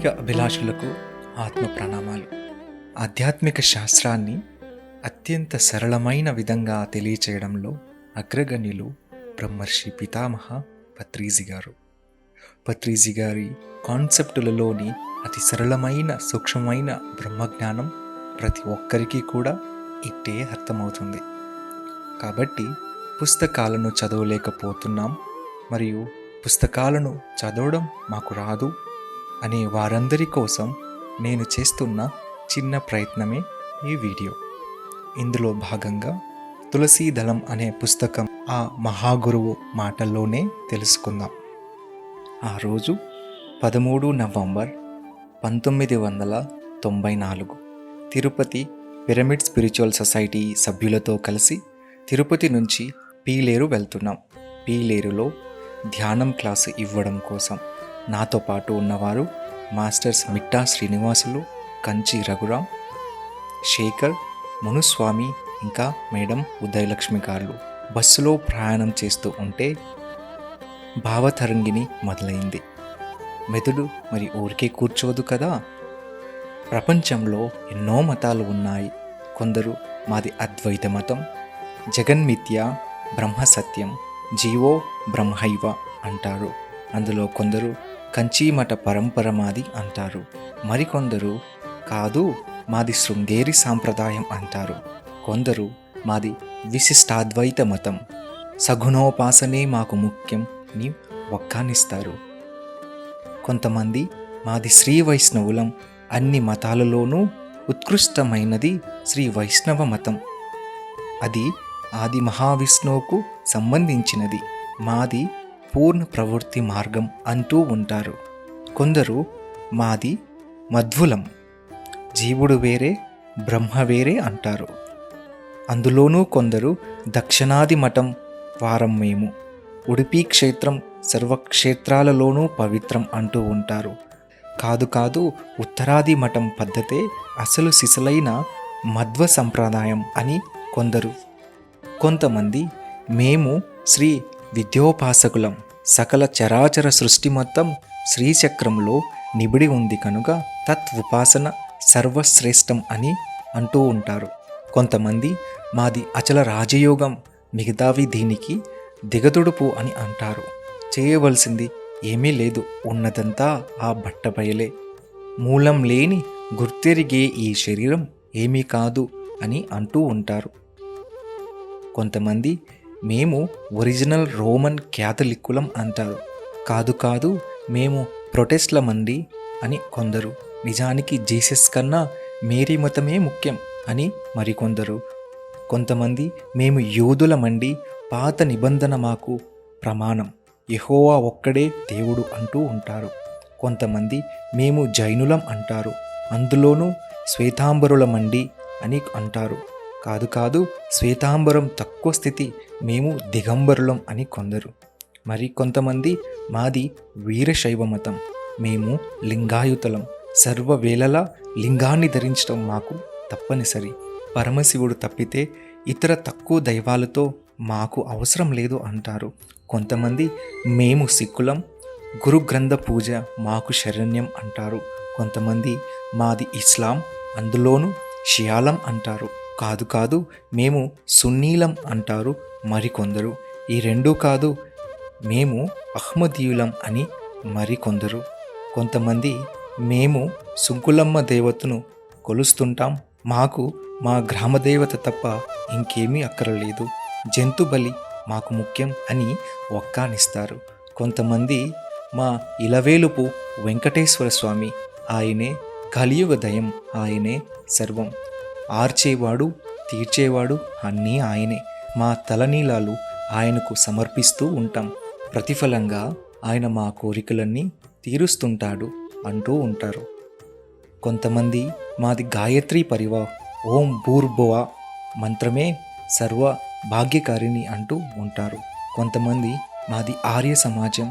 ఆధ్యాత్మిక అభిలాషులకు ఆత్మ ప్రణామాలు. ఆధ్యాత్మిక శాస్త్రాన్ని అత్యంత సరళమైన విధంగా తెలియచేయడంలో అగ్రగణ్యులు బ్రహ్మర్షి పితామహ పత్రిజీ గారు. పత్రిజీ గారి కాన్సెప్టులలోని అతి సరళమైన సూక్ష్మమైన బ్రహ్మజ్ఞానం ప్రతి ఒక్కరికి కూడా ఇట్టే అర్థమవుతుంది. కాబట్టి పుస్తకాలను చదవలేకపోతున్నాం మరియు పుస్తకాలను చదవడం మాకు రాదు అనే వారందరి కోసం నేను చేస్తున్న చిన్న ప్రయత్నమే ఈ వీడియో. ఇందులో భాగంగా తులసీదళం అనే పుస్తకం ఆ మహాగురువు మాటల్లోనే తెలుసుకుందాం. ఆ రోజు 13 November 1994 Tirupati pyramid spiritual society సభ్యులతో కలిసి తిరుపతి నుంచి పీలేరు వెళ్తున్నాం. పీలేరులో ధ్యానం క్లాసు ఇవ్వడం కోసం నాతో పాటు ఉన్నవారు మాస్టర్స్ మిట్టా శ్రీనివాసులు, కంచి రఘురాం, శేఖర్, మునుస్వామి ఇంకా మేడం ఉదయలక్ష్మి గారు. బస్సులో ప్రయాణం చేస్తూ ఉంటే భావతరంగిణి మొదలైంది. మెదడు మరి ఊరికే కూర్చోదు కదా. ప్రపంచంలో ఎన్నో మతాలు ఉన్నాయి. కొందరు మాది అద్వైత మతం, జగన్మిథ్య, బ్రహ్మ సత్యం, జీవో బ్రహ్మైవ అంటారు. అందులో కొందరు కంచీమఠ పరంపర మాది అంటారు. మరికొందరు కాదు మాది శృంగేరి సాంప్రదాయం అంటారు. కొందరు మాది విశిష్టాద్వైత మతం, సగుణోపాసనే మాకు ముఖ్యం అని వక్కానిస్తారు. కొంతమంది మాది శ్రీ వైష్ణవులం, అన్ని మతాలలోనూ ఉత్కృష్టమైనది శ్రీ వైష్ణవ మతం, అది ఆది మహావిష్ణువుకు సంబంధించినది, మాది పూర్ణ ప్రవృత్తి మార్గం అంటూ ఉంటారు. కొందరు మాది మధ్వులం, జీవుడు వేరే బ్రహ్మ వేరే అంటారు. అందులోనూ కొందరు దక్షిణాది మఠం వారం మేము, ఉడిపి క్షేత్రం సర్వక్షేత్రాలలోనూ పవిత్రం అంటూ ఉంటారు. కాదు ఉత్తరాది మఠం పద్ధతే అసలు సిసలైన మధ్వ సంప్రదాయం అని కొందరు. కొంతమంది మేము శ్రీ విద్యోపాసకులం, సకల చరాచర సృష్టి మొత్తం శ్రీచక్రంలో నిబిడి ఉంది కనుక తత్ ఉపాసన సర్వశ్రేష్టం అని అంటూ ఉంటారు. కొంతమంది మాది అచల రాజయోగం, మిగతావి దీనికి దిగదుడుపు అని అంటారు. చేయవలసింది ఏమీ లేదు, ఉన్నదంతా ఆ బట్టబయలే, మూలం లేని గుర్తెరిగే ఈ శరీరం ఏమీ కాదు అని అంటూ ఉంటారు. కొంతమంది మేము ఒరిజినల్ రోమన్ క్యాథలిక్కులం అంటారు. కాదు మేము ప్రొటెస్ట్లమండి అని కొందరు. నిజానికి జీసస్ కన్నా మేరీ మతమే ముఖ్యం అని మరికొందరు. కొంతమంది మేము యూదులమండి, పాత నిబంధన మాకు ప్రమాణం, యెహోవా ఒక్కడే దేవుడు అంటూ ఉంటారు. కొంతమంది మేము జైనులం అంటారు, అందులోనూ శ్వేతాంబరులమండి అని అంటారు. కాదు శ్వేతాంబరం తక్కువ స్థితి, మేము దిగంబరులం అని కొందరు. మరి కొంతమంది మాది వీరశైవ మతం, మేము లింగాయుతలం, సర్వవేళలా లింగాన్ని ధరించడం మాకు తప్పనిసరి, పరమశివుడు తప్పితే ఇతర తక్కువ దైవాలతో మాకు అవసరం లేదు అంటారు. కొంతమంది మేము సిక్కులం, గురు గ్రంథ పూజ మాకు శరణ్యం అంటారు. కొంతమంది మాది ఇస్లాం, అందులోనూ షియాలం అంటారు. కాదు మేము సున్నీలం అంటారు మరికొందరు. ఈ రెండూ కాదు, మేము అహ్మదీయులం అని మరికొందరు. కొంతమంది మేము సుంకులమ్మ దేవతను కొలుస్తుంటాం, మాకు మా గ్రామదేవత తప్ప ఇంకేమీ అక్కరలేదు, జంతు బలి మాకు ముఖ్యం అని ఒక్కానిస్తారు. కొంతమంది మా ఇలవేలుపు వెంకటేశ్వర స్వామి, ఆయనే కలియుగ దయం, ఆయనే సర్వం, ఆర్చేవాడు తీర్చేవాడు అన్నీ ఆయనే, మా తలనీలాలు ఆయనకు సమర్పిస్తూ ఉంటాం, ప్రతిఫలంగా ఆయన మా కోరికలన్నీ తీరుస్తుంటాడు అంటూ ఉంటారు. కొంతమంది మాది గాయత్రి పరివార్, ఓం భూర్భువ మంత్రమే సర్వ భాగ్యకారిణి అంటూ ఉంటారు. కొంతమంది మాది ఆర్య సమాజం,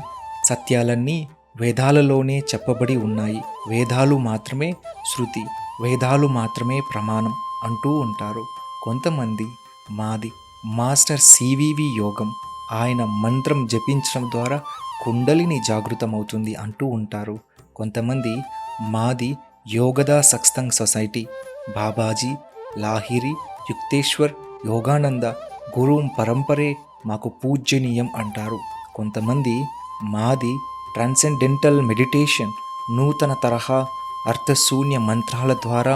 సత్యాలన్నీ వేదాలలోనే చెప్పబడి ఉన్నాయి, వేదాలు మాత్రమే శృతి, వేదాలు మాత్రమే ప్రమాణం అంటూ ఉంటారు. కొంతమంది మాది మాస్టర్ సివివి యోగం, ఆయన మంత్రం జపించడం ద్వారా కుండలిని జాగృతమవుతుంది అంటూ ఉంటారు. కొంతమంది మాది యోగదా సత్సంగ్ సొసైటీ. బాబాజీ, లాహిరి, యుక్తేశ్వర్, యోగానంద గురు పరంపరే మాకు పూజ్యనీయం అంటారు. కొంతమంది మాది ట్రాన్సెండెంటల్ మెడిటేషన్, నూతన తరహా అర్థశూన్య మంత్రాల ద్వారా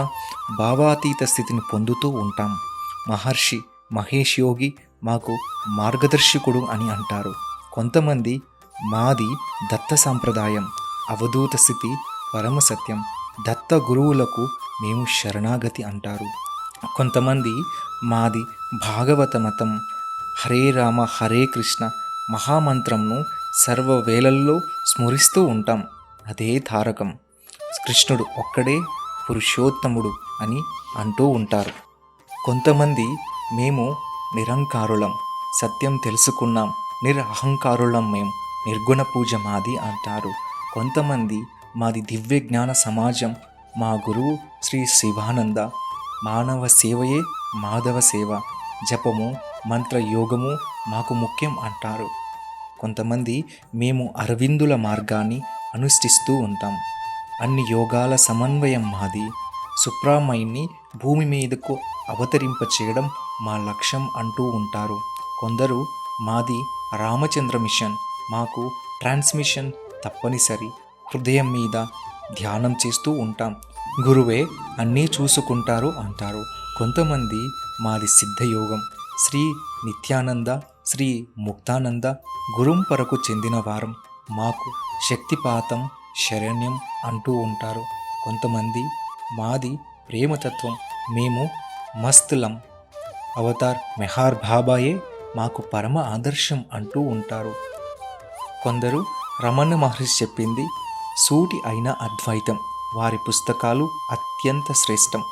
భావాతీత స్థితిని పొందుతూ ఉంటాం. మహర్షి మహేష్ యోగి మాకు మార్గదర్శకుడు అని అంటారు. కొంతమంది మాది దత్త సాంప్రదాయం, అవధూత స్థితి, పరమసత్యం, దత్త గురువులకు మేము శరణాగతి అంటారు. కొంతమంది మాది భాగవత మతం, హరే రామ హరే కృష్ణ మహామంత్రంను సర్వవేళల్లో స్మరిస్తూ ఉంటాం. అదే తారకం. కృష్ణుడు ఒక్కడే పురుషోత్తముడు అని అంటూ ఉంటారు. కొంతమంది మేము నిరంకారులం, సత్యం తెలుసుకున్నాం, నిరహంకారులం, మేము నిర్గుణ పూజ మాది అంటారు. కొంతమంది మాది దివ్య జ్ఞాన సమాజం, మా గురువు శ్రీ శివానంద, మానవ సేవయే మాధవ సేవ, జపము మంత్రయోగము మాకు ముఖ్యం అంటారు. కొంతమంది మేము అరవిందుల మార్గాన్ని అనుష్ఠిస్తూ ఉంటాం. అన్ని యోగాల సమన్వయం మాది, సుప్రామైన్ని భూమి మీదకు అవతరింపచేయడం మా లక్ష్యం అంటూ ఉంటారు. కొందరు మాది రామచంద్ర మిషన్, మాకు ట్రాన్స్మిషన్ తప్పనిసరి, హృదయం మీద ధ్యానం చేస్తూ ఉంటాం, గురువే అన్నీ చూసుకుంటారు అంటారు. కొంతమంది మాది సిద్ధయోగం, శ్రీ నిత్యానంద, శ్రీ ముక్తానంద గురుంపరకు చెందిన వారం, మాకు శక్తిపాతం శరణ్యం అంటూ ఉంటారు. కొంతమంది మాది ప్రేమతత్వం, మేము మస్తులం, అవతార్ మెహార్ బాబాయే మాకు పరమ ఆదర్శం అంటూ ఉంటారు. కొందరు రమణ మహర్షి చెప్పింది సూటి అయిన అద్వైతం, వారి పుస్తకాలు అత్యంత శ్రేష్టం,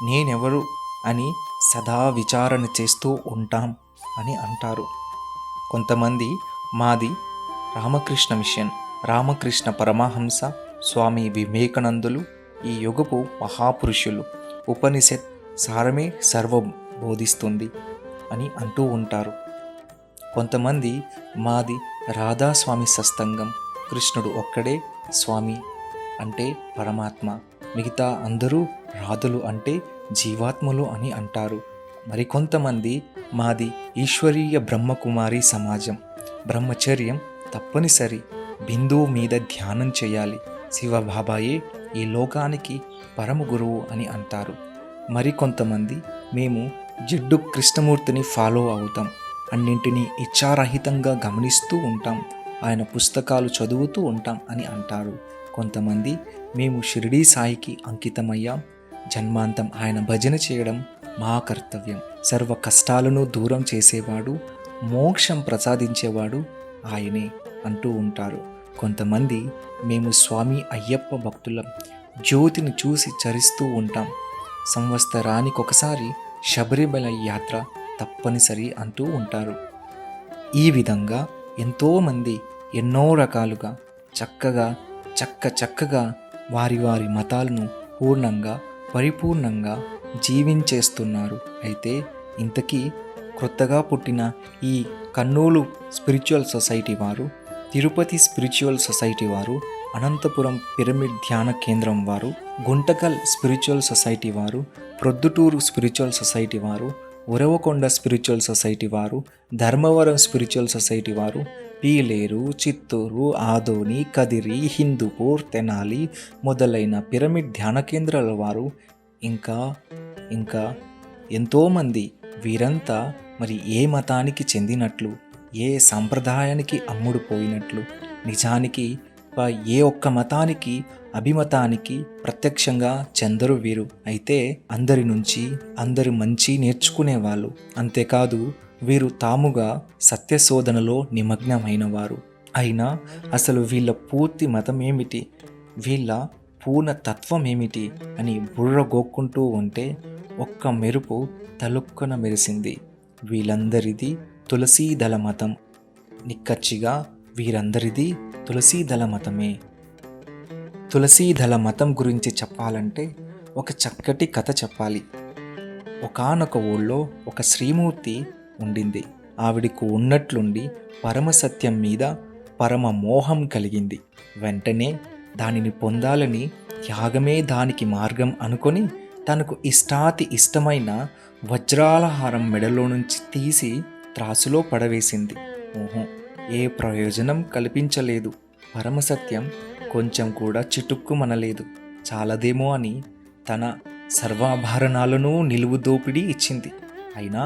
నేనెవరు అని సదా విచారణ చేస్తూ ఉంటాం అని అంటారు. కొంతమంది మాది రామకృష్ణ మిషన్, రామకృష్ణ పరమహంస, స్వామి వివేకానందులు ఈ యుగపు మహాపురుషులు, ఉపనిషత్ సారమే సర్వం బోధిస్తుంది అని అంటూ ఉంటారు. కొంతమంది మాది రాధాస్వామి సత్సంగం, కృష్ణుడు ఒక్కడే స్వామి అంటే పరమాత్మ, మిగతా అందరూ రాధులు అంటే జీవాత్మలు అని అంటారు. మరికొంతమంది మాది ఈశ్వరీయ బ్రహ్మకుమారి సమాజం, బ్రహ్మచర్యం తప్పనిసరి, బిందువు మీద ధ్యానం చేయాలి, శివబాబాయే ఈ లోకానికి పరమ గురువు అని అంటారు. మరికొంతమంది మేము జిడ్డు కృష్ణమూర్తిని ఫాలో అవుతాం, అన్నింటినీ ఇచ్ఛారహితంగా గమనిస్తూ ఉంటాం, ఆయన పుస్తకాలు చదువుతూ ఉంటాం అని అంటారు. కొంతమంది మేము షిరిడీ సాయికి అంకితమయ్యాం, జన్మాంతం ఆయన భజన చేయడం మా కర్తవ్యం, సర్వ కష్టాలను దూరం చేసేవాడు, మోక్షం ప్రసాదించేవాడు ఆయనే అంటూ ఉంటారు. కొంతమంది మేము స్వామి అయ్యప్ప భక్తులం, జ్యోతిని చూసి చరిస్తూ ఉంటాం, సంవత్సరానికి ఒకసారి శబరిమల యాత్ర తప్పనిసరి అంటూ ఉంటారు. ఈ విధంగా ఎంతోమంది ఎన్నో రకాలుగా చక్కగా వారి వారి మతాలను పూర్ణంగా పరిపూర్ణంగా జీవించేస్తున్నారు. అయితే ఇంతకీ క్రొత్తగా పుట్టిన ఈ కర్నూలు స్పిరిచువల్ సొసైటీ వారు, తిరుపతి స్పిరిచువల్ సొసైటీ వారు, అనంతపురం పిరమిడ్ ధ్యాన కేంద్రం వారు, గుంటకల్ స్పిరిచువల్ సొసైటీ వారు, ప్రొద్దుటూరు స్పిరిచువల్ సొసైటీ వారు, ఉరవకొండ స్పిరిచువల్ సొసైటీ వారు, ధర్మవరం స్పిరిచువల్ సొసైటీ వారు, పీలేరు, చిత్తూరు, ఆదోని, కదిరి, హిందూపూర్, తెనాలి మొదలైన పిరమిడ్ ధ్యాన కేంద్రాల వారు ఇంకా ఎంతోమంది, వీరంతా మరి ఏ మతానికి చెందినట్లు, ఏ సంప్రదాయానికి అమ్ముడుపోయినట్లు, నిజానికి ఏ ఒక్క మతానికి అభిమతానికి ప్రత్యక్షంగా చెందరు వీరు. అయితే అందరి నుంచి అందరు మంచి నేర్చుకునేవాళ్ళు. అంతేకాదు వీరు తాముగా సత్యశోధనలో నిమగ్నమైన వారు. అయినా అసలు వీళ్ళ పూర్తి మతం ఏమిటి, వీళ్ళ పూర్ణ తత్వం ఏమిటి అని బుర్రగోక్కుంటూ ఉంటే ఒక్క మెరుపు తలుక్కున మెరిసింది. వీళ్ళందరిది తులసీదళ మతం. నిక్కచ్చిగా వీరందరిది తులసీదళ మతమే. తులసీదళ మతం గురించి చెప్పాలంటే ఒక చక్కటి కథ చెప్పాలి. ఒకానొక ఊళ్ళో ఒక శ్రీమూర్తి ఉండింది. ఆవిడకు ఉన్నట్లుండి పరమసత్యం మీద పరమ మోహం కలిగింది. వెంటనే దానిని పొందాలని యాగమే దానికి మార్గం అనుకొని తనకు ఇష్టమైన వజ్రాల హారం మెడలో నుంచి తీసి త్రాసులో పడవేసింది. ఓహో, ఏ ప్రయోజనం కల్పించలేదు. పరమసత్యం కొంచెం కూడా చిటుక్కుమనలేదు. చాలదేమో అని తన సర్వాభరణాలను నిలువు దోపిడీ ఇచ్చింది. అయినా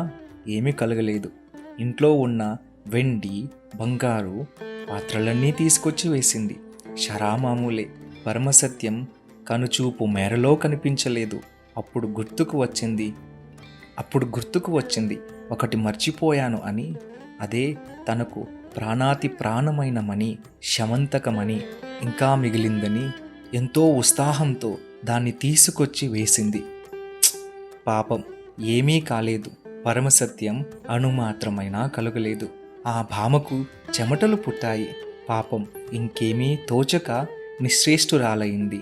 ఏమీ కలగలేదు. ఇంట్లో ఉన్న వెండి, బంగారు పాత్రలన్నీ తీసుకొచ్చి వేసింది. షరామామూలే. పరమసత్యం కనుచూపు మేరలో కనిపించలేదు. అప్పుడు గుర్తుకు వచ్చింది ఒకటి మర్చిపోయాను అని. అదే తనకు ప్రాణాతి ప్రాణమైన మణి, శమంతకమణి ఇంకా మిగిలిందని ఎంతో ఉత్సాహంతో దాన్ని తీసుకొచ్చి వేసింది. పాపం, ఏమీ కాలేదు. పరమసత్యం అణుమాత్రమైనా కలగలేదు. ఆ భామకు చెమటలు పుట్టాయి. పాపం, ఇంకేమీ తోచక నిశ్చేష్టురాలైంది.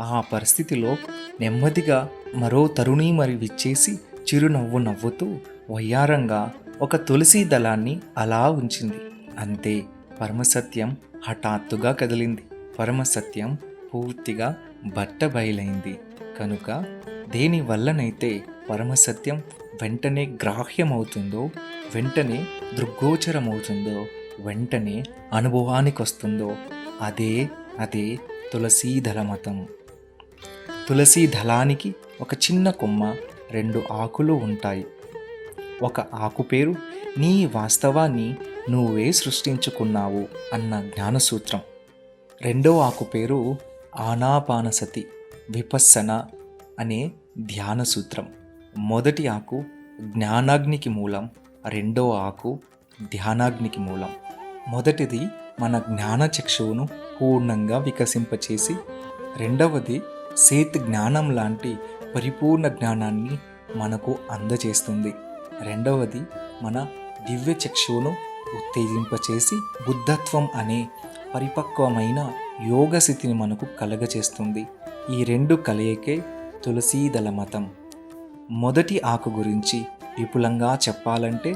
ఆ పరిస్థితిలో నెమ్మదిగా మరో తరుణీమణి విచ్చేసి చిరునవ్వు నవ్వుతూ వయ్యారంగా ఒక తులసి దళాన్ని అలా ఉంచింది. అంతే, పరమసత్యం హఠాత్తుగా కదిలింది. పరమసత్యం పూర్తిగా బట్టబయలైంది. కనుక దేనివల్లనైతే పరమసత్యం వెంటనే గ్రాహ్యమవుతుందో, వెంటనే దృగ్గోచరమవుతుందో, వెంటనే అనుభవానికి వస్తుందో అదే తులసీదళ మతం. తులసీ దళానికి ఒక చిన్న కొమ్మ, 2 ఆకులు ఉంటాయి. ఒక ఆకు పేరు నీ వాస్తవాన్ని నువ్వే సృష్టించుకున్నావు అన్న జ్ఞానసూత్రం. 2వ ఆకు పేరు ఆనాపానసతి విపస్సన అనే ధ్యాన సూత్రం. మొదటి ఆకు జ్ఞానాగ్నికి మూలం, 2వ ఆకు ధ్యానాగ్నికి మూలం. మొదటిది మన జ్ఞాన చక్షువును పూర్ణంగా వికసింపచేసి, 2వది సేత్ జ్ఞానం లాంటి పరిపూర్ణ జ్ఞానాన్ని మనకు అందజేస్తుంది. 2వది మన దివ్య చక్షువును ఉత్తేజింపచేసి బుద్ధత్వం అనే పరిపక్వమైన యోగ స్థితిని మనకు కలగచేస్తుంది. ఈ 2 కలయికే తులసీదళ మతం. మొదటి ఆకు గురించి విపులంగా చెప్పాలంటే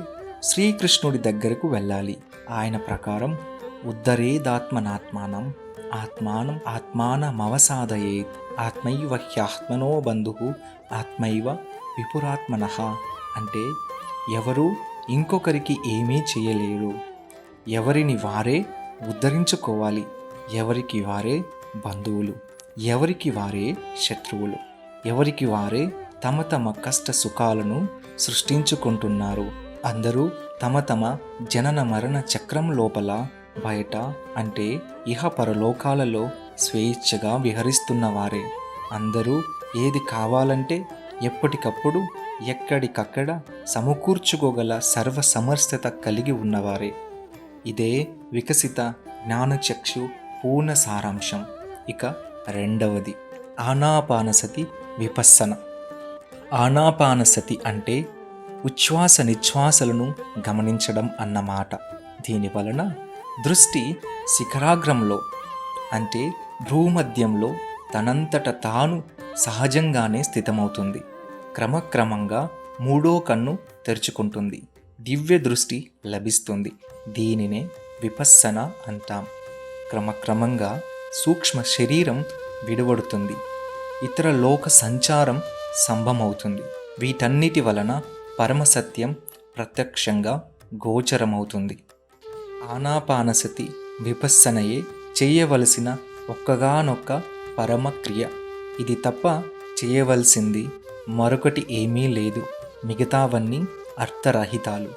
శ్రీకృష్ణుడి దగ్గరకు వెళ్ళాలి. ఆయన ప్రకారం ఉద్ధరేదాత్మనాత్మానం ఆత్మానం ఆత్మానమవసాదయేత్ ఆత్మైవ హ్యాత్మనో బంధువు ఆత్మైవ విపురాత్మనః. అంటే ఎవరు ఇంకొకరికి ఏమీ చేయలేరు. ఎవరిని వారే ఉద్ధరించుకోవాలి. ఎవరికి వారే బంధువులు, ఎవరికి వారే శత్రువులు, ఎవరికి వారే తమ కష్ట సుఖాలను సృష్టించుకుంటున్నారు. అందరూ తమ జనన మరణ చక్రం లోపల, బయట అంటే ఇహ పరలోకాలలో స్వేచ్ఛగా విహరిస్తున్నవారే. అందరూ ఏది కావాలంటే ఎప్పటికప్పుడు ఎక్కడికక్కడ సమకూర్చుకోగల సర్వ సమర్థత కలిగి ఉన్నవారే. ఇదే వికసిత జ్ఞానచక్షు పూర్ణ సారాంశం. ఇక 2వది ఆనాపానసతి విపస్సన. ఆనాపానసతి అంటే ఉచ్ఛ్వాస నిశ్వాసలను గమనించడం అన్నమాట. దీని వలన దృష్టి శిఖరాగ్రంలో అంటే భూమధ్యంలో తనంతట తాను సహజంగానే స్థితమవుతుంది. క్రమక్రమంగా 3వ కన్ను తెరుచుకుంటుంది. దివ్య దృష్టి లభిస్తుంది. దీనినే విపస్సన అంటాం. క్రమక్రమంగా సూక్ష్మ శరీరం విడవడుతుంది. ఇతర లోక సంచారం సంభవమవుతుంది. వీటన్నిటి వలన పరమసత్యం ప్రత్యక్షంగా గోచరమవుతుంది. ఆనాపానసతి విపస్సనయే చేయవలసిన ఒక్కగానొక్క పరమక్రియ. ఇది తప్ప చేయవలసింది మరొకటి ఏమీ లేదు. మిగతావన్నీ అర్థరహితాలు.